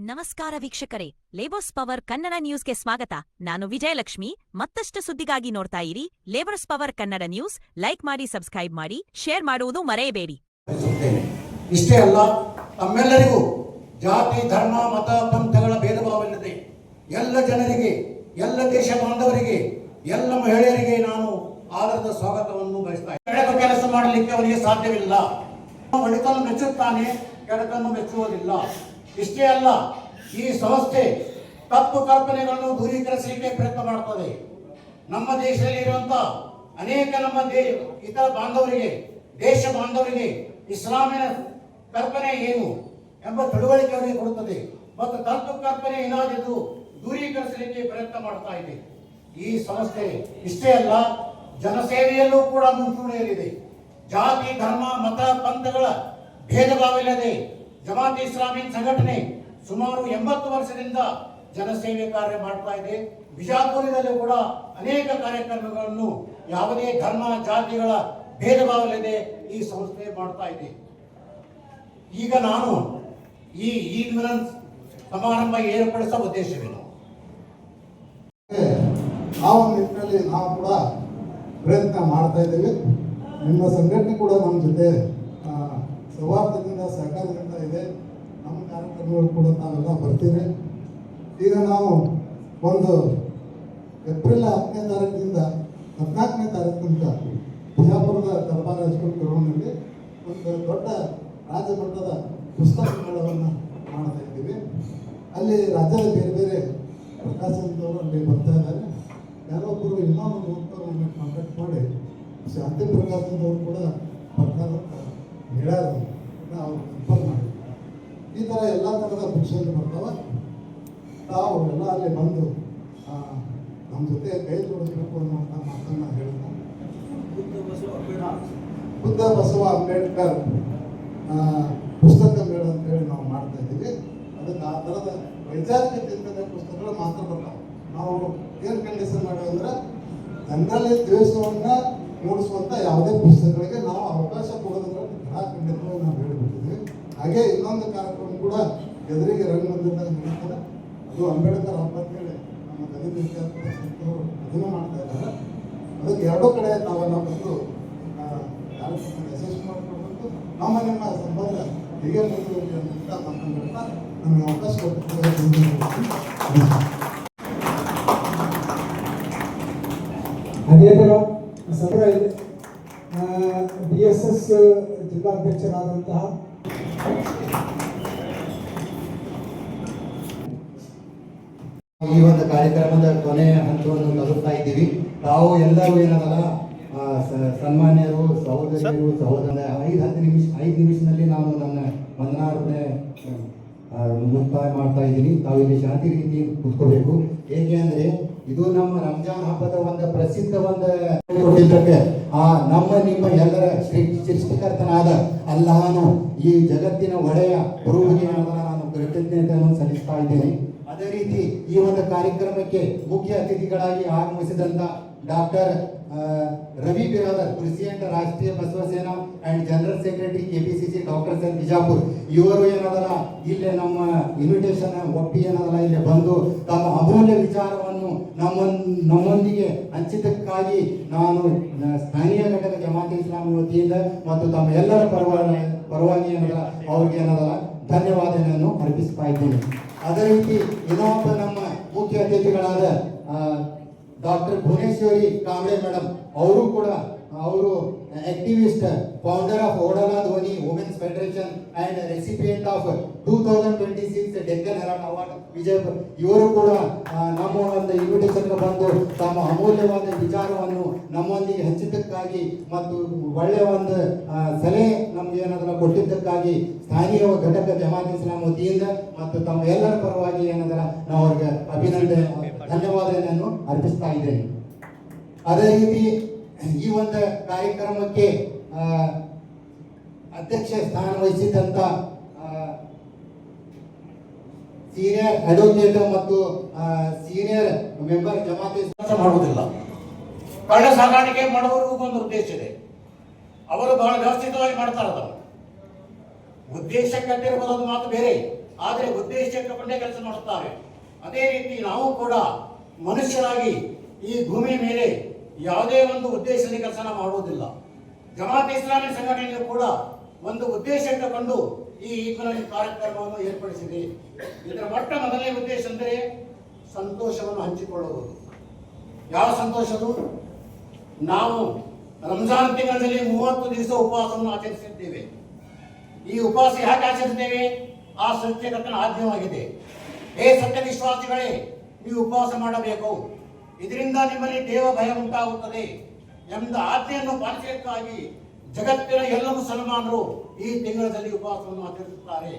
ನಮಸ್ಕಾರ ವೀಕ್ಷಕರೇ, labours power Kannada ನ್ಯೂಸ್ಗೆ ಸ್ವಾಗತ. ನಾನು ವಿಜಯಲಕ್ಷ್ಮಿ. ಮತ್ತಷ್ಟು ಸುದ್ದಿಗಾಗಿ ನೋಡ್ತಾ ಇರಿ labours power Kannada news. Like ಮಾಡಿ, ಸಬ್ಸ್ಕ್ರೈಬ್ ಮಾಡಿ, ಶೇರ್ ಮಾಡುವುದು ಮರೆಯಬೇಡಿ. ಇಷ್ಟೇ ಅಲ್ಲ, ತಮ್ಮೆಲ್ಲರಿಗೂ ಜಾತಿ, ಧರ್ಮ, ಮತ, ಪಂಥಗಳ ಭೇದ ಭಾವವಿಲ್ಲದೆ ಎಲ್ಲ ಜನರಿಗೆ, ಎಲ್ಲ ದೇಶ ಬಾಂಧವರಿಗೆ, ಎಲ್ಲ ಮಹಿಳೆಯರಿಗೆ ನಾನು ಆದರದ ಸ್ವಾಗತವನ್ನು ಬಯಸ್ತಾ ಇದ್ದೇನೆ. ಕೆಲಸ ಮಾಡಲಿಕ್ಕೆ ಅವನಿಗೆ ಸಾಧ್ಯವಿಲ್ಲ. ಒಳಿತನ್ನು ಮೆಚ್ಚುತ್ತಾನೆ, ಕೆಡಕನ್ನು ಮೆಚ್ಚುವುದಿಲ್ಲ. ಇಷ್ಟೇ ಅಲ್ಲ, ಈ ಸಂಸ್ಥೆ ತಪ್ಪು ಕಲ್ಪನೆಗಳನ್ನು ದೂರೀಕರಿಸಲಿಕ್ಕೆ ಪ್ರಯತ್ನ ಮಾಡುತ್ತದೆ. ನಮ್ಮ ದೇಶದಲ್ಲಿ ಇರುವಂತಹ ಅನೇಕ ನಮ್ಮ ಇತರ ಬಾಂಧವರಿಗೆ, ದೇಶ ಬಾಂಧವರಿಗೆ ಇಸ್ಲಾಮಿನ ಕಲ್ಪನೆ ಏನು ಎಂಬ ತಿಳುವಳಿಕೆ ಅವರಿಗೆ ಕೊಡುತ್ತದೆ ಮತ್ತು ತಪ್ಪು ಕಲ್ಪನೆ ಏನಾದರೂ ದೂರೀಕರಿಸಲಿಕ್ಕೆ ಪ್ರಯತ್ನ ಮಾಡ್ತಾ ಇದೆ ಈ ಸಂಸ್ಥೆ. ಇಷ್ಟೇ ಅಲ್ಲ, ಜನಸೇವೆಯಲ್ಲೂ ಕೂಡ ಮುಂಚೂಣಿಯಲ್ಲಿದೆ. ಜಾತಿ, ಧರ್ಮ, ಮತ, ಪಂಥಗಳ ಭೇದ ಭಾವವಿಲ್ಲದೆ ಜಮಾತ್ ಇಸ್ಲಾಮಿ ಸಂಘಟನೆ ಸುಮಾರು 80 ವರ್ಷದಿಂದ ಜನಸೇವೆ ಕಾರ್ಯ ಮಾಡ್ತಾ ಇದೆ. ಬಿಜಾಪುರದಲ್ಲೂ ಕೂಡ ಅನೇಕ ಕಾರ್ಯಕ್ರಮಗಳನ್ನು ಯಾವುದೇ ಧರ್ಮ, ಜಾತಿಗಳ ಭೇದ ಭಾವವಿಲ್ಲದೆ ಈ ಸಂಸ್ಥೆ ಮಾಡ್ತಾ ಇದೆ. ಈಗ ನಾನು ಈ ಈದ್ ಮಿಲನ್ ಸಮಾರಂಭ ಏರ್ಪಡಿಸುವ ಉದ್ದೇಶವೇನು? ಆ ಒಂದು ನಿಟ್ಟಿನಲ್ಲಿ ನಾವು ಕೂಡ ಪ್ರಯತ್ನ ಮಾಡ್ತಾ ಇದ್ದೀವಿ. ನಿಮ್ಮ ಸಂಘಟನೆ ಕೂಡ ನಮ್ಮ ಜೊತೆ ಸೌಹಾರ್ದದಿಂದ ಸಹಕಾರ ನೀಡ್ತಾ ಇದೆ. ನಮ್ಮ ಕಾರ್ಯಕ್ರಮಗಳು ಕೂಡ ನಾವೆಲ್ಲ ಬರ್ತೀವಿ. ಈಗ ನಾವು ಒಂದು ಏಪ್ರಿಲ್ 10ನೇ ತಾರೀಕಿನಿಂದ 14ನೇ ತಾರೀಕು ತನಕ ಬಿಜಾಪುರದ ದರ್ಬಾರ್ ಹೈಸ್ಕೂಲ್ ಗ್ರೌಂಡ್ನಲ್ಲಿ ಒಂದು ದೊಡ್ಡ ರಾಜ್ಯ ಮಟ್ಟದ ಪುಸ್ತಕ ಮೇಳವನ್ನು ಮಾಡ್ತಾ ಇದ್ದೀವಿ. ಅಲ್ಲಿ ರಾಜ್ಯದ ಬೇರೆ ಬೇರೆ ಪ್ರಕಾಶನದವರು ಅಲ್ಲಿ ಬರ್ತಾ ಇದ್ದಾರೆ. ಯಾರೊಬ್ಬರು ಇನ್ನೊಂದು ಗ್ರೂಪ್ನವ್ರನ್ನ ಕಾಂಟ್ಯಾಕ್ಟ್ ಮಾಡಿ ಶಾಂತಿ ಪ್ರಕಾಶನದವರು ಕೂಡ ಬರ್ತಾರೆ ಹೇಳ್ಯಾರ, ನಾವು ಸಂಪರ್ಕ ಮಾಡಿದ್ವಿ. ಈ ಥರ ಎಲ್ಲ ಥರದ ಬುಕ್ಸಲ್ಲಿ ಬರ್ತಾವೆ. ತಾವು ಎಲ್ಲ ಅಲ್ಲಿ ಬಂದು ನಮ್ಮ ಜೊತೆ ಕೈ ಜೋಡಿಸ್ಬೇಕು ಅನ್ನುವಂಥ ಮಾತನ್ನು ಹೇಳ್ತಾರೆ. ಬುದ್ಧ ಬಸವ ಅಂಬೇಡ್ಕರ್ ಪುಸ್ತಕ ಮೇಳ ಅಂತೇಳಿ ನಾವು ಮಾಡ್ತಾ ಇದ್ದೀವಿ. ಅದಕ್ಕೆ ಆ ಥರದ ವೈಚಾರಿಕ ಚಿಂತನೆ ಪುಸ್ತಕಗಳು ಮಾತ್ರ ಬರ್ತಾವೆ. ನಾವು ಏನು ಕಂಡೀಷನ್ ಮಾಡಿವಿ ಅಂದ್ರೆ ಜನರಲ್ಲಿ ದ್ವೇಷವನ್ನು ಮೂಡಿಸುವಂಥ ಯಾವುದೇ ಪುಸ್ತಕಗಳಿಗೆ ನಾವು ಅವಕಾಶ ಕೊಡೋದ್ರ ಖಂಡಿತವಾಗಿ ನಾವು ಹೇಳಿಬಿಟ್ಟಿದ್ವಿ. ಹಾಗೆ ಇನ್ನೊಂದು ಕಾರ್ಯಕ್ರಮ ಕೂಡ ಎದುರಿಗೆ ರಂಗಮಂದಿರದಾಗ ನಡೀತಾರೆ. ಅದು ಅಂಬೇಡ್ಕರ್ ಹಬ್ಬ ಅಂತೇಳಿ ನಮ್ಮ ದಲಿತ ವಿದ್ಯಾರ್ಥಿಗಳು ಅದನ್ನು ಮಾಡ್ತಾ ಇದ್ದಾರೆ. ಅದಕ್ಕೆ ಎರಡೂ ಕಡೆ ನಾವೆಲ್ಲ ಬಂದು ಕಾರ್ಯಕ್ರಮ ಯಶಸ್ವಿ ಮಾಡಿಕೊಡ್ಬೇಕು. ನಿಮ್ಮ ಸಂಬಂಧ ಹೀಗೆ ಮುಂದುವರಿಕೆ ಅಂತ ಮಾತನಾಡ್ತಾ ನಮಗೆ ಅವಕಾಶ ಕೊಟ್ಟಿದ್ದಾರೆ. ಅದೇ ಥರ ಸದರ DSS ಜಿಲ್ಲಾಧ್ಯಕ್ಷರಾದಂತಹ ಈ ಒಂದು ಕಾರ್ಯಕ್ರಮದ ಕೊನೆಯ ಹಂತವನ್ನು ತಲುಪ್ತಾ ಇದ್ದೀವಿ. ತಾವು ಎಲ್ಲರೂ ಏನದಲ್ಲ ಸನ್ಮಾನ್ಯರು, ಸಹೋದರಿಯರು, ಸಹೋದರ 5 ನಿಮಿಷದಲ್ಲಿ ನಾನು ನನ್ನ ವಂದನಾರ್ಪಣೆ ಮುಕ್ತಾಯ ಮಾಡ್ತಾ ಇದ್ದೀನಿ. ತಾವು ಇಲ್ಲಿ ಶಾಂತಿ ರೀತಿ ಕೂತ್ಕೋಬೇಕು. ಹೇಗೆ ಅಂದ್ರೆ ಇದು ನಮ್ಮ ರಂಜಾನ್ ಹಬ್ಬದ ಒಂದು ಪ್ರಸಿದ್ಧ ಒಂದು ಕೊಟ್ಟಿದ್ದಕ್ಕೆ ನಿಮ್ಮ ಎಲ್ಲರ ಸೃಷ್ಟಿಕರ್ತನಾದ ಅಲ್ಲಾಹನು, ಈ ಜಗತ್ತಿನ ಒಡೆಯ ಪ್ರಭುವಿಗೆ ನಾನು ಕೃತಜ್ಞತೆಯನ್ನು ಸಲ್ಲಿಸ್ತಾ ಇದ್ದೇನೆ. ಅದೇ ರೀತಿ ಈ ಒಂದು ಕಾರ್ಯಕ್ರಮಕ್ಕೆ ಮುಖ್ಯ ಅತಿಥಿಗಳಾಗಿ ಆಗಮಿಸಿದಂತ ಡಾಕ್ಟರ್ ರವಿ ಬಿರಾದರ್, ಪ್ರೆಸಿಡೆಂಟ್ ರಾಷ್ಟ್ರೀಯ ಬಸವ ಸೇನಾ and general secretary KPCC doctor sir Bijapur, ಇವರು ಏನದಲ್ಲ ಇಲ್ಲೇ ನಮ್ಮ ಇನ್ವಿಟೇಷನ್ ಒಪ್ಪಿ ಏನದಲ್ಲ ಇಲ್ಲಿ ಬಂದು ತಮ್ಮ ಅಮೂಲ್ಯ ವಿಚಾರವನ್ನು ನಮ್ಮೊಂದಿಗೆ ಹಂಚಿದ್ದಕ್ಕಾಗಿ ನಾನು ಸ್ಥಳೀಯ ಘಟಕ ಜಮಾತ್ ಇಸ್ಲಾಮಿ ವತಿಯಿಂದ ಮತ್ತು ತಮ್ಮ ಎಲ್ಲರ ಪರವಾಗಿ ಏನದಲ್ಲ ಅವ್ರಿಗೆ ಏನದಲ್ಲ ಧನ್ಯವಾದಗಳನ್ನು ಅರ್ಪಿಸ್ತಾ ಇದ್ದೇನೆ. ಅದೇ ರೀತಿ ಇನ್ನೊಬ್ಬ ನಮ್ಮ ಮುಖ್ಯ ಅತಿಥಿಗಳಾದ ಡಾಕ್ಟರ್ ಭುವನೇಶ್ವರಿ ಕಾಂಬ್ಳೆ ಮೇಡಮ್, ಅವರು ಕೂಡ ಆಕ್ಟಿವಿಸ್ಟ್, ಫೌಂಡರ್ ಆಫ್ ಓಡಲಾ ಧೋನಿ women's federation and recipient of 2026 Deccan Herald award Vijayapura, ಇವರು ಕೂಡ ನಮ್ಮ ಒಂದು ಇನ್ವಿಟೇಷನ್ ಬಂದು ತಮ್ಮ ಅಮೂಲ್ಯವಾದ ವಿಚಾರವನ್ನು ನಮ್ಮೊಂದಿಗೆ ಹಂಚಿದ್ದಕ್ಕಾಗಿ ಮತ್ತು ಒಳ್ಳೆಯ ಒಂದು ಸಲಹೆ ನಮ್ಗೆ ಏನಾದರೂ ಕೊಟ್ಟಿದ್ದಕ್ಕಾಗಿ ಸ್ಥಾನೀಯ ಘಟಕ ಜಮಾತ್ ಇಸ್ಲಾಂ ವತಿಯಿಂದ ಮತ್ತು ತಮ್ಮ ಎಲ್ಲರ ಪರವಾಗಿ ಏನಾದ್ರ ನಾವು ಅವ್ರಿಗೆ ಅಭಿನಂದನೆ ಧನ್ಯವಾದಗಳನ್ನು ಅರ್ಪಿಸ್ತಾ ಇದ್ದೇನೆ. ಅದೇ ರೀತಿ ಈ ಒಂದು ಕಾರ್ಯಕ್ರಮಕ್ಕೆ ಅಧ್ಯಕ್ಷ ಸ್ಥಾನ ವಹಿಸಿದಂತ ಸೀನಿಯರ್ ಅಡ್ವೊಕೇಟ್ ಮತ್ತು ಸೀನಿಯರ್ ಮೆಂಬರ್ ಜಮಾತೆ ಮಾಡುವುದಿಲ್ಲ. ಕಳ್ಳ ಸಾಗಾಣಿಕೆ ಮಾಡುವವರಿಗೂ ಒಂದು ಉದ್ದೇಶ ಇದೆ. ಅವರು ಬಹಳ ವ್ಯವಸ್ಥಿತವಾಗಿ ಮಾಡ್ತಾರಲ್ಲ. ಉದ್ದೇಶ ಕಟ್ಟಿರಬಹುದು ಮಾತು ಬೇರೆ, ಆದರೆ ಉದ್ದೇಶ ಇಟ್ಟುಕೊಂಡೇ ಕೆಲಸ ಮಾಡುತ್ತಾರೆ. ಅದೇ ರೀತಿ ನಾವು ಕೂಡ ಮನುಷ್ಯರಾಗಿ ಈ ಭೂಮಿ ಮೇಲೆ ಯಾವುದೇ ಒಂದು ಉದ್ದೇಶದಲ್ಲಿ ಕೆಲಸ ಮಾಡುವುದಿಲ್ಲ. ಜಮಾತ್ ಇಸ್ಲಾಮಿ ಸಂಘಟನೆಯು ಕೂಡ ಒಂದು ಉದ್ದೇಶ ಇಟ್ಟುಕೊಂಡು ಈ ಈಕ್ವಲೆಂಟ್ ಕಾರ್ಯಕ್ರಮವನ್ನು ಏರ್ಪಡಿಸಿದೆ. ಇದರ ಮೊದಲನೇ ಉದ್ದೇಶ ಅಂದರೆ ಸಂತೋಷವನ್ನು ಹಂಚಿಕೊಳ್ಳುವುದು. ಯಾವ ಸಂತೋಷದು? ನಾವು ರಂಜಾನ್ ತಿಂಗಳಲ್ಲಿ 30 ದಿವಸ ಉಪವಾಸವನ್ನು ಆಚರಿಸಿದ್ದೇವೆ. ಈ ಉಪವಾಸ ಯಾಕೆ ಆಚರಿಸುತ್ತೇವೆ? ಆ ಸತ್ಯಕರ್ತನ ಆಜ್ಞೆಯಾಗಿದೆ. ಸತ್ಯ ವಿಶ್ವಾಸಿಗಳೇ, ನೀವು ಉಪವಾಸ ಮಾಡಬೇಕು, ಇದರಿಂದ ನಿಮ್ಮಲ್ಲಿ ದೇವ ಭಯ ಉಂಟಾಗುತ್ತದೆ ಎಂಬ ಆಜ್ಞೆಯನ್ನು ಪಾಲಿಸಲಿಕ್ಕಾಗಿ ಜಗತ್ತಿನ ಎಲ್ಲ ಮುಸಲ್ಮಾನರು ಈ ತಿಂಗಳಲ್ಲಿ ಉಪವಾಸವನ್ನು ಆಚರಿಸುತ್ತಾರೆ.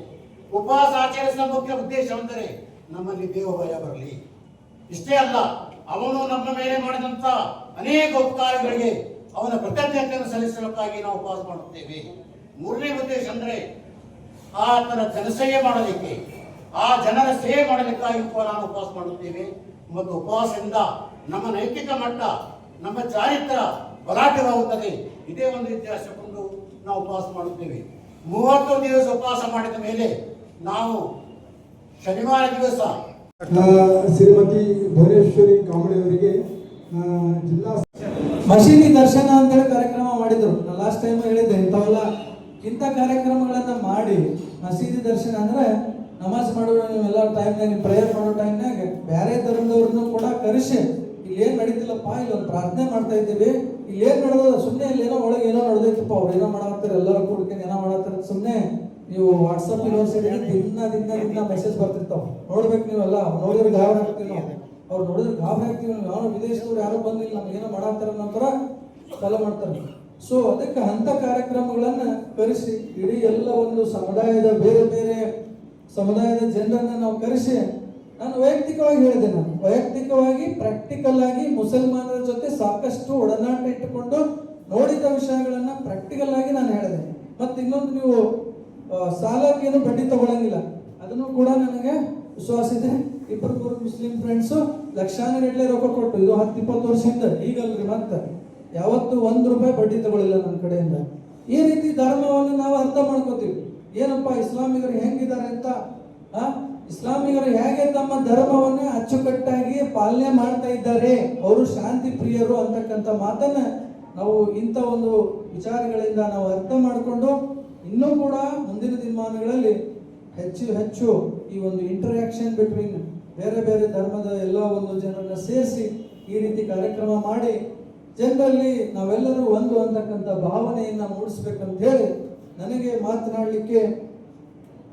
ಉಪವಾಸ ಆಚರಿಸುವ ಮುಖ್ಯ ಉದ್ದೇಶವೆಂದರೆ ನಮ್ಮಲ್ಲಿ ದೇವ ಭಯ ಬರಲಿ. ಇಷ್ಟೇ ಅಲ್ಲ, ಅವನು ನಮ್ಮ ಮೇಲೆ ಮಾಡಿದಂತ ಅನೇಕ ಉಪಕಾರಗಳಿಗೆ ಅವನ ಕೃತಜ್ಞತೆಯನ್ನು ಸಲ್ಲಿಸಲಿಕ್ಕಾಗಿ ನಾವು ಉಪವಾಸ ಮಾಡುತ್ತೇವೆ. ಮೂರನೇ ಉದ್ದೇಶ ಅಂದರೆ ಆತನ ಜನಸೇವೆ ಮಾಡಲಿಕ್ಕೆ, ಆ ಜನರ ಸೇವೆ ಮಾಡಲಿಕ್ಕಾಗಿ ನಾವು ಉಪವಾಸ ಮಾಡುತ್ತೇವೆ. ಮತ್ತು ಉಪವಾಸದಿಂದ ನಮ್ಮ ನೈತಿಕ ಮಟ್ಟ, ನಮ್ಮ ಚಾರಿತ್ರ ಬಲಾಢ್ಯವಾಗುತ್ತದೆ. ಇದೇ ಒಂದು ಇತಿಹಾಸಕೊಂಡು ನಾವು ಉಪವಾಸ ಮಾಡುತ್ತೇವೆ. 30 ದಿವಸ ಉಪವಾಸ ಮಾಡಿದ ಮೇಲೆ ನಾವು ಶನಿವಾರ ದಿವಸ ಶ್ರೀಮತಿ ಭುವನೇಶ್ವರಿ ಕಾಂಬಳೆ ಅವರಿಗೆ ಜಿಲ್ಲಾ ಮಸೀದಿ ದರ್ಶನ ಅಂತೇಳಿ ಕಾರ್ಯಕ್ರಮ ಮಾಡಿದ್ರು. ನಾನು ಲಾಸ್ಟ್ ಟೈಮ್ ಹೇಳಿದ್ದೆ, ಇಂಥ ಕಾರ್ಯಕ್ರಮಗಳನ್ನ ಮಾಡಿ ಮಸೀದಿ ದರ್ಶನ ಅಂದ್ರೆ ನಮಾಜ್ ಮಾಡುವ ಎಲ್ಲ ಟೈಮ್ನಾಗ, ಪ್ರೇಯರ್ ಮಾಡೋ ಟೈಮ್ನಾಗ ಬೇರೆ ಧರ್ಮದವ್ರನ್ನು ಕೂಡ ಕರೆಸಿ ಇಲ್ಲಿ ಏನ್ ನಡೀತಿಲ್ಲಪ್ಪ, ಇಲ್ಲೊಂದು ಪ್ರಾರ್ಥನೆ ಮಾಡ್ತಾ ಇದ್ದೀವಿ, ಇಲ್ಲಿ ಏನ್ ನಡೆದ, ಸುಮ್ಮನೆ ಇಲ್ಲಿ ಏನೋ ಒಳಗೆ ಏನೋ ನಡೆದೈತಪ್ಪ, ಅವ್ರು ಏನೋ ಮಾಡತ್ತಾರೆ, ಎಲ್ಲರೂ ಕೂಡ್ಕೊಂಡು ಏನೋ ಮಾಡತ್ತಾರೆ, ಸುಮ್ಮನೆ ನೀವು ವಾಟ್ಸಪ್ ಯೂನಿವರ್ಸಿಟಿಗೆ ದಿನ ಮೆಸೇಜ್ ಬರ್ತಿರ್ತಾವ, ನೋಡ್ಬೇಕು ನೀವೆಲ್ಲ. ನೋಡಿದ್ರೆ ಗಾಬರಿ ಆಗ್ತೀವಿ ನಾವು, ಅವ್ರು ನೋಡಿದ್ರೆ ಗಾಬರಿ ಆಗ್ತೀವಿ. ಯಾವ ವಿದೇಶದವ್ರು ಯಾರೋ ಬಂದಿಲ್ಲ, ನಮ್ಗೆ ಏನೋ ಮಾಡತ್ತಾರೆ ನಂತರ ಫಾಲೋ ಮಾಡ್ತಾರೆ. ಸೊ ಅದಕ್ಕೆ ಅಂಥ ಕಾರ್ಯಕ್ರಮಗಳನ್ನ ಕರೆಸಿ ಇಡೀ ಎಲ್ಲ ಒಂದು ಸಮುದಾಯದ ಬೇರೆ ಬೇರೆ ಸಮುದಾಯದ ಜನರನ್ನ ನಾವು ಕರೆಸಿ, ನಾನು ವೈಯಕ್ತಿಕವಾಗಿ ಪ್ರಾಕ್ಟಿಕಲ್ ಆಗಿ ಮುಸಲ್ಮಾನರ ಜೊತೆ ಸಾಕಷ್ಟು ಒಡನಾಟ ಇಟ್ಟುಕೊಂಡು ನೋಡಿದ ವಿಷಯಗಳನ್ನ ಪ್ರಾಕ್ಟಿಕಲ್ ಆಗಿ ನಾನು ಹೇಳಿದೆ. ಮತ್ತೆ ಇನ್ನೊಂದು, ನೀವು ಸಾಲಕ್ಕೇನು ಬಡ್ಡಿ ತಗೊಳಂಗಿಲ್ಲ, ಅದನ್ನು ಕೂಡ ನನಗೆ ವಿಶ್ವಾಸ ಇದೆ. 2 ಮುಸ್ಲಿಂ ಫ್ರೆಂಡ್ಸು ಲಕ್ಷಾನುಗಟ್ಟಲೆ ರೊಕ್ಕ ಕೊಟ್ಟು, ಇದು 10-20 ವರ್ಷದಿಂದ, ಈಗಲ್ರಿ ಮತ್ತೆ ಯಾವತ್ತು 1 ರೂಪಾಯಿ ಬಡ್ಡಿ ತಗೊಳ್ಳಿಲ್ಲ ನನ್ನ ಕಡೆಯಿಂದ. ಈ ರೀತಿ ಧರ್ಮವನ್ನು ನಾವು ಅರ್ಥ ಮಾಡ್ಕೋತೀವಿ. ಏನಪ್ಪಾ ಇಸ್ಲಾಮಿಗರು ಹೆಂಗಿದ್ದಾರೆ ಅಂತ, ಇಸ್ಲಾಮಿಗರು ಹೇಗೆ ತಮ್ಮ ಧರ್ಮವನ್ನೇ ಅಚ್ಚುಕಟ್ಟಾಗಿ ಪಾಲನೆ ಮಾಡ್ತಾ ಇದ್ದಾರೆ, ಅವರು ಶಾಂತಿ ಪ್ರಿಯರು ಅಂತಕ್ಕಂಥ ಮಾತನ್ನ ನಾವು ಇಂಥ ಒಂದು ವಿಚಾರಗಳಿಂದ ನಾವು ಅರ್ಥ ಮಾಡಿಕೊಂಡು ಇನ್ನೂ ಕೂಡ ಮುಂದಿನ ದಿನಮಾನಗಳಲ್ಲಿ ಹೆಚ್ಚು ಈ ಒಂದು ಇಂಟರಾಕ್ಷನ್ ಬಿಟ್ವೀನ್ ಬೇರೆ ಬೇರೆ ಧರ್ಮದ ಎಲ್ಲ ಒಂದು ಜನರನ್ನ ಸೇರಿಸಿ ಈ ರೀತಿ ಕಾರ್ಯಕ್ರಮ ಮಾಡಿ ಜನರಲ್ಲಿ ನಾವೆಲ್ಲರೂ ಒಂದು ಅಂತಕ್ಕಂಥ ಭಾವನೆಯನ್ನ ಮೂಡಿಸ್ಬೇಕಂತ ಹೇಳಿ ನನಗೆ ಮಾತನಾಡಲಿಕ್ಕೆ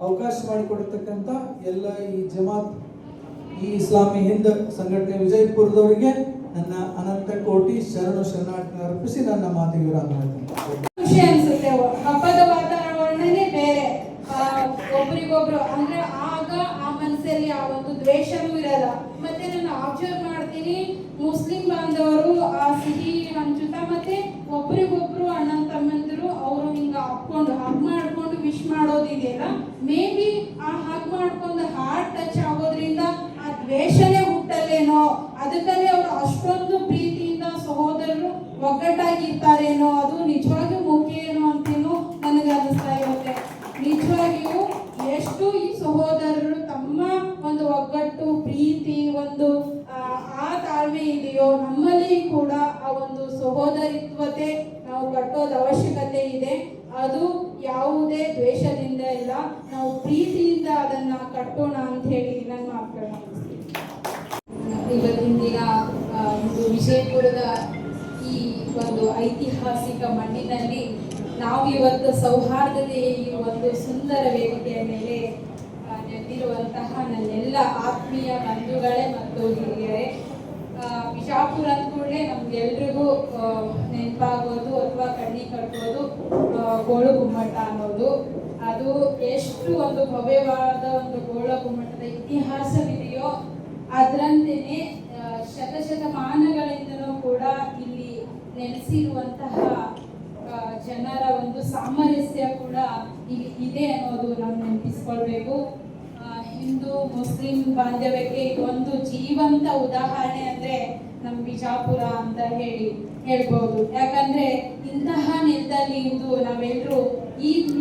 ಅವಕಾಶ ಮಾಡಿಕೊಡತಕ್ಕಂಥ ಎಲ್ಲ ಈ ಜಮಾತ್, ಈ ಇಸ್ಲಾಮಿ ಹಿಂದ್ ಸಂಘಟನೆ ವಿಜಯಪುರದವರಿಗೆ ನನ್ನ ಅನಂತ ಕೋಟಿ ಶರಣಾರ್ಥಿ ಅರ್ಪಿಸಿ ನನ್ನ ಮಾತಿಗೆ ವಿರಾಮ ಮಾಡ್ತೀನಿ. ಖುಷಿ ಅನ್ಸುತ್ತೆ. ಹಬ್ಬದ ವಾತಾವರಣನೇ ಬೇರೆ. ಒಬ್ರಿಗೊಬ್ರು ಅಂದ್ರೆ ಆಗ ಆ ಮನಸ್ಸಲ್ಲಿ ಆ ಒಂದು ದ್ವೇಷನೂ ಇರಲ್ಲ. ಮತ್ತೆ ನಾನು ಅಬ್ಸರ್ವ್ ಮಾಡ್ತೀನಿ, ಮುಸ್ಲಿಂ ಬಾಂಧವರು ಆ ಸಿಹಿ ಹಂಚುತ್ತಾ ಮತ್ತೆ ಒಬ್ರಿಗೊಬ್ರು ಅಣ್ಣ ತಮ್ಮಂದಿರು ಅವರು ಹಿಂಗ ಹಾಕೊಂಡು ಹಗ್ ಮಾಡ್ಕೊಂಡು ವಿಶ್ ಮಾಡೋದಿದೆಯಲ್ಲ, ಮೇ ಬಿ ಆ ಹಗ್ ಮಾಡ್ಕೊಂಡು ಹಾರ್ಟ್ ಟಚ್ ಆಗೋದ್ರಿಂದ ಆ ದ್ವೇಷನೇ ಹುಟ್ಟಲ್ಲೇನೋ, ಅದಕ್ಕಲ್ಲೇ ಅವರು ಅಷ್ಟೊಂದು ಪ್ರೀತಿಯಿಂದ ಸಹೋದರರು ಒಗ್ಗಟ್ಟಾಗಿರ್ತಾರೇನೋ, ಅದು ನಿಜವಾಗಿಯೂ ಮುಖ್ಯ ಏನೋ ಅಂತೇನೋ ನನಗೆ ಅನಿಸ್ತಾ ಇರುತ್ತೆ. ನಿಜವಾಗಿಯೂ ಎಷ್ಟು ಈ ಸಹೋದರರು ತಮ್ಮ ಒಂದು ಒಗ್ಗಟ್ಟು, ಪ್ರೀತಿ, ಒಂದು ಆ ತಾಳ್ಮೆ ಇದೆಯೋ, ನಮ್ಮಲ್ಲಿ ಕೂಡ ಆ ಒಂದು ಸಹೋದರಿತ್ವತೆ ನಾವು ಕಟ್ಟೋದು ಅವಶ್ಯಕತೆ ಇದೆ. ಅದು ಯಾವುದೇ ದ್ವೇಷದಿಂದ ಇಲ್ಲ, ನಾವು ಪ್ರೀತಿಯಿಂದ ಅದನ್ನ ಕಟ್ಟೋಣ ಅಂತ ಹೇಳಿ ನನ್ನ ಮಾತುಗಳನ್ನ ಮುಗಿಸ್ತೀನಿ. ಇವತ್ತಿನ ದಿನ ಇದು ವಿಜಯಪುರದ ಈ ಒಂದು ಐತಿಹಾಸಿಕ ಮಣ್ಣಿನಲ್ಲಿ ನಾವು ಇವತ್ತು ಸೌಹಾರ್ದತೆಯ ಈ ಒಂದು ಸುಂದರ ವೇದಿಕೆಯ ಮೇಲೆ ನೆರೆದಿರುವಂತಹ ನನ್ನೆಲ್ಲ ಆತ್ಮೀಯ ಬಂಧುಗಳೇ ಮತ್ತು ಹಿರಿಯರೇ, ಬಿಜಾಪುರ ಅಂದ್ಕೂಡಲೇ ನಮ್ಗೆಲ್ರಿಗೂ ನೆನಪಾಗೋದು ಅಥವಾ ಕಣ್ಣಿ ಕಟ್ಟೋದು ಗೋಳು ಗುಮ್ಮಟ ಅನ್ನೋದು. ಅದು ಎಷ್ಟು ಒಂದು ಭವ್ಯವಾದ ಒಂದು ಗೋಳು ಗುಮ್ಮಟದ ಇತಿಹಾಸವಿದೆಯೋ ಅದರಂತೆಯೇ ಶತಮಾನಗಳಿಂದಲೂ ಕೂಡ ಇಲ್ಲಿ ನೆಲೆಸಿರುವಂತಹ ಜನರ ಒಂದು ಸಾಮರಸ್ಯ ಕೂಡ ಇದೆ ಅನ್ನೋದು ನಾವು ನೆನಪಿಸ್ಕೊಳ್ಬೇಕು. ಹಿಂದೂ ಮುಸ್ಲಿಂ ಬಾಂಧವ್ಯಕ್ಕೆ ಇದೊಂದು ಜೀವಂತ ಉದಾಹರಣೆ ಅಂದ್ರೆ ನಮ್ಮ ಬಿಜಾಪುರ ಅಂತ ಹೇಳ್ಬೋದು. ಯಾಕಂದ್ರೆ ಇಂತಹ ನೆಲದಲ್ಲಿ ಇಂದು ನಾವೆಲ್ಲರೂ ಈದ್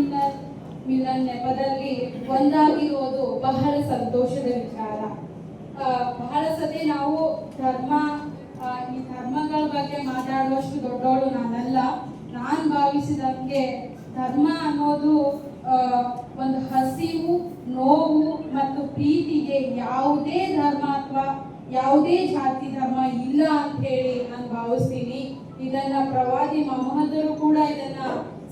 ಮಿಲನ್ ನೆಪದಲ್ಲಿ ಒಂದಾಗಿರೋದು ಬಹಳ ಸಂತೋಷದ ವಿಚಾರ. ಬಹಳ ಸತಿ ನಾವು ಈ ಧರ್ಮಗಳ ಬಗ್ಗೆ ಮಾತಾಡುವಷ್ಟು ದೊಡ್ಡವಳು ನಾನಲ್ಲ. ನಾನು ಭಾವಿಸಿದಂಗೆ ಧರ್ಮ ಅನ್ನೋದು ಒಂದು ಹಸಿವು, ನೋವು ಮತ್ತು ಪ್ರೀತಿಗೆ ಯಾವುದೇ ಧರ್ಮ ಅಥವಾ ಯಾವುದೇ ಜಾತಿ ಧರ್ಮ ಇಲ್ಲ ಅಂತ ಹೇಳಿ ನಾನು ಭಾವಿಸ್ತೀನಿ. ಇದನ್ನ ಪ್ರವಾದಿ ಮೊಹಮ್ಮದರು ಕೂಡ ಇದನ್ನ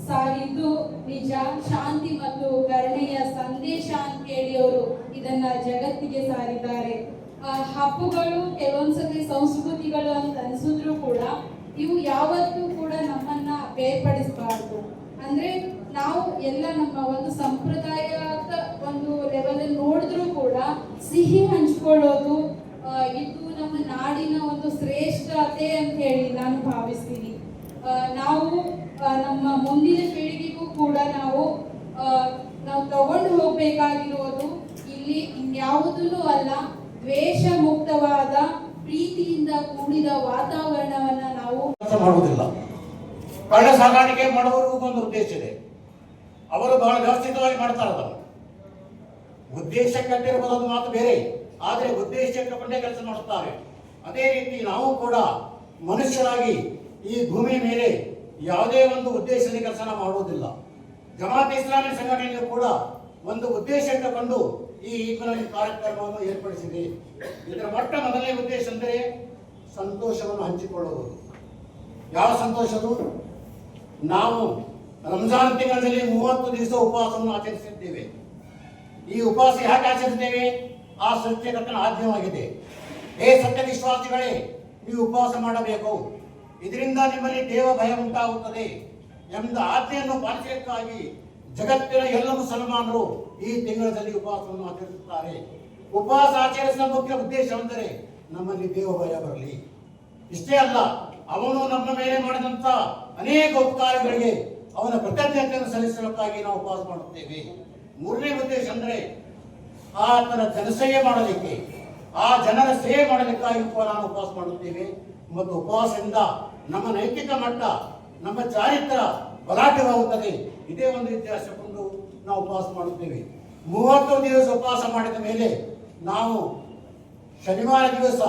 ಸಾರಿದ್ದು ನಿಜ. ಶಾಂತಿ ಮತ್ತು ಕರುಣೆಯ ಸಂದೇಶ ಅಂತ ಹೇಳಿ ಅವರು ಇದನ್ನ ಜಗತ್ತಿಗೆ ಸಾರಿದ್ದಾರೆ. ಹಬ್ಬಗಳು ಕೆಲವೊಂದ್ಸತಿ ಸಂಸ್ಕೃತಿಗಳು ಅಂತ ಅನ್ಸಿದ್ರು ಕೂಡ ಇವು ಯಾವತ್ತೂ ಕೂಡ ನಮ್ಮನ್ನ ಬೇರ್ಪಡಿಸಬಾರ್ದು. ಅಂದ್ರೆ ನಾವು ಎಲ್ಲ ನಮ್ಮ ಒಂದು ಸಂಪ್ರದಾಯದ ಒಂದು ಲೆವೆಲ್ ನೋಡಿದ್ರು ಕೂಡ ಸಿಹಿ ಹಂಚ್ಕೊಳ್ಳೋದು ಇದು ನಮ್ಮ ನಾಡಿನ ಒಂದು ಶ್ರೇಷ್ಠತೆ ಅಂತ ಹೇಳಿ ನಾನು ಭಾವಿಸ್ತೀನಿ. ನಾವು ನಮ್ಮ ಮುಂದಿನ ಪೀಳಿಗೆಗೂ ಕೂಡ ನಾವು ತಗೊಂಡು ಹೋಗ್ಬೇಕಾಗಿರೋದು ಇಲ್ಲಿ ಇನ್ಯಾವುದೂ ಅಲ್ಲ, ದ್ವೇಷ ಮುಕ್ತವಾದ ಪ್ರೀತಿಯಿಂದ ಕೂಡಿದ ವಾತಾವರಣವನ್ನ ನಾವು ಮಾಡುವುದಿಲ್ಲ. ಕಳ್ಳ ಸಾಗಾಣಿಕೆ ಮಾಡುವವರಿಗೂ ಒಂದು ಉದ್ದೇಶ ಇದೆ. ಅವರು ಬಹಳ ವ್ಯವಸ್ಥಿತವಾಗಿ ಮಾಡ್ತಾರೆ. ಅದನ್ನು ಉದ್ದೇಶ ಕಟ್ಟಿರಬಹುದು ಮಾತು ಬೇರೆ, ಆದರೆ ಉದ್ದೇಶಕ್ಕೊಂಡೇ ಕೆಲಸ ಮಾಡುತ್ತಾರೆ. ಅದೇ ರೀತಿ ನಾವು ಕೂಡ ಮನುಷ್ಯರಾಗಿ ಈ ಭೂಮಿ ಮೇಲೆ ಯಾವುದೇ ಒಂದು ಉದ್ದೇಶದಲ್ಲಿ ಕೆಲಸ ಮಾಡುವುದಿಲ್ಲ. ಜಮಾತ್ ಇಸ್ಲಾಮಿ ಸಂಘಟನೆಯು ಕೂಡ ಒಂದು ಉದ್ದೇಶ ಇಟ್ಟುಕೊಂಡು ಈ ಕಾರ್ಯಕ್ರಮವನ್ನು ಏರ್ಪಡಿಸಿದೆ. ಇದರ ಮೊದಲನೇ ಉದ್ದೇಶ ಅಂದರೆ ಸಂತೋಷವನ್ನು ಹಂಚಿಕೊಳ್ಳುವುದು. ಯಾವ ಸಂತೋಷವು? ನಾವು ರಂಜಾನ್ ತಿಂಗಳಲ್ಲಿ 30 ದಿವಸ ಉಪವಾಸವನ್ನು ಆಚರಿಸಿದ್ದೇವೆ. ಈ ಉಪವಾಸ ಯಾಕೆ ಆಚರಿಸುತ್ತೇವೆ? ಆ ಸತ್ಯಕರ್ತನ ಆಜ್ಞೆಯಾಗಿದೆ. ಸತ್ಯ ವಿಶ್ವಾಸಿಗಳೇ, ನೀವು ಉಪವಾಸ ಮಾಡಬೇಕು, ಇದರಿಂದ ನಿಮ್ಮಲ್ಲಿ ದೇವ ಭಯ ಉಂಟಾಗುತ್ತದೆ ಎಂಬ ಆಜ್ಞೆಯನ್ನು ಪಾಲಿಸಲಿಕ್ಕಾಗಿ ಜಗತ್ತಿನ ಎಲ್ಲ ಮುಸಲ್ಮಾನರು ಈ ತಿಂಗಳಲ್ಲಿ ಉಪವಾಸವನ್ನು ಆಚರಿಸುತ್ತಾರೆ. ಉಪವಾಸ ಆಚರಿಸುವ ಮುಖ್ಯ ಉದ್ದೇಶವೆಂದರೆ ನಮ್ಮಲ್ಲಿ ದೇವ ಭಯ ಬರಲಿ. ಇಷ್ಟೇ ಅಲ್ಲ, ಅವನು ನಮ್ಮ ಮೇಲೆ ಮಾಡಿದಂತ ಅನೇಕ ಉಪಕಾರಗಳಿಗೆ ಅವನ ಕೃತಜ್ಞತೆಯನ್ನು ಸಲ್ಲಿಸಲಿಕ್ಕಾಗಿ ನಾವು ಉಪವಾಸ ಮಾಡುತ್ತೇವೆ. ಮೂರನೇ ಉದ್ದೇಶ ಅಂದರೆ ಆತನ ಜನಸೇವೆ ಮಾಡಲಿಕ್ಕೆ, ಆ ಜನರ ಸೇವೆ ಮಾಡಲಿಕ್ಕಾಗಿ ನಾವು ಉಪವಾಸ ಮಾಡುತ್ತೇವೆ. ಮತ್ತು ಉಪವಾಸದಿಂದ ನಮ್ಮ ನೈತಿಕ ಮಟ್ಟ, ನಮ್ಮ ಚಾರಿತ್ರ್ಯ ಬಲಾಢ್ಯವಾಗುತ್ತದೆ. ಇದೇ ಒಂದು ಇತಿಹಾಸಕೊಂಡು ನಾವು ಉಪವಾಸ ಮಾಡುತ್ತೇವೆ. 30 ದಿವಸ ಉಪವಾಸ ಮಾಡಿದ ಮೇಲೆ ನಾವು ಶನಿವಾರ ದಿವಸ